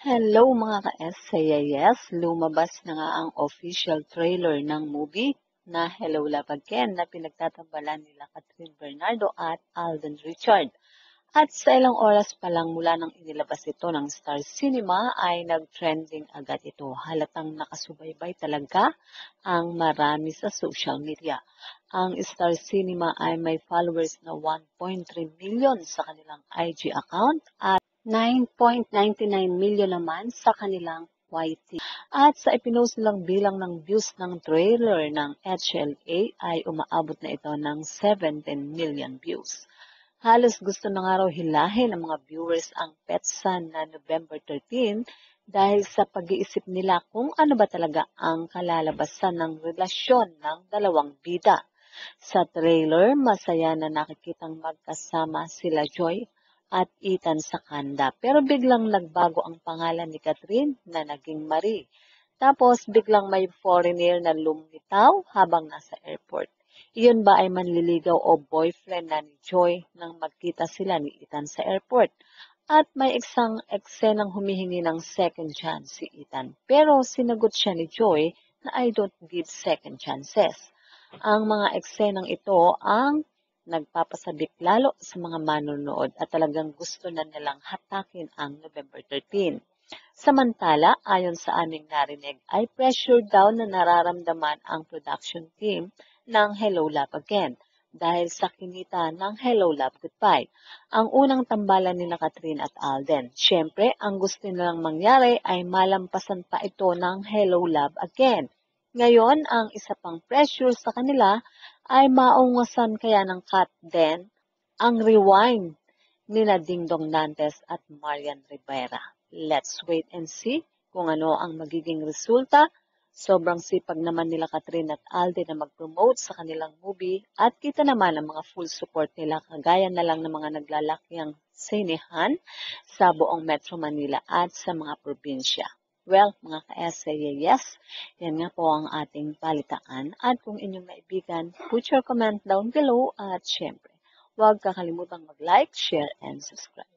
Hello mga ka-SCIS! Lumabas na nga ang official trailer ng movie na Hello Love Again na pinagtatambalan nila Catherine Bernardo at Alden Richard. At sa ilang oras pa lang mula nang inilabas ito ng Star Cinema ay nag-trending agad ito. Halatang nakasubaybay talaga ang marami sa social media. Ang Star Cinema ay may followers na 1.3 million sa kanilang IG account at 9.99 million naman sa kanilang YT. At sa ipinost nilang bilang ng views ng trailer ng HLA ay umaabot na ito ng 17 million views. Halos gusto na nga raw hilahin ng mga viewers ang petsa na November 13 dahil sa pag-iisip nila kung ano ba talaga ang kalalabasan ng relasyon ng dalawang bida. Sa trailer, masaya na nakikitang magkasama sila Joy at Ethan sa kanda. Pero biglang nagbago ang pangalan ni Catherine na naging Marie. Tapos biglang may foreigner na lumitaw habang nasa airport. Iyon ba ay manliligaw o boyfriend na ni Joy nang magkita sila ni Ethan sa airport? At may isang eksenang humihingi ng second chance si Ethan. Pero sinagot siya ni Joy na I don't give second chances. Ang mga eksenang ito ang nagpapasabik lalo sa mga manonood at talagang gusto na nilang hatakin ang November 13. Samantala, ayon sa aming narinig, ay pressure daw na nararamdaman ang production team ng Hello Love Again dahil sa kinita ng Hello Love Goodbye. Ang unang tambalan ni Catherine at Alden. Siyempre, ang gusto nilang mangyari ay malampasan pa ito ng Hello Love Again. Ngayon, ang isa pang pressure sa kanila ay maungasan kaya ng Kat Den ang rewind ni Dingdong Dantes at Marian Rivera. Let's wait and see kung ano ang magiging resulta. Sobrang sipag naman nila Catherine at Alden na mag-promote sa kanilang movie at kita naman ang mga full support nila kagaya na lang ng mga naglalakiang sinehan sa buong Metro Manila at sa mga probinsya. Well, mga ka-SCIS, yan nga po ang ating palitaan at kung inyong naibigan, put your comment down below at syempre, huwag kakalimutang mag-like, share, and subscribe.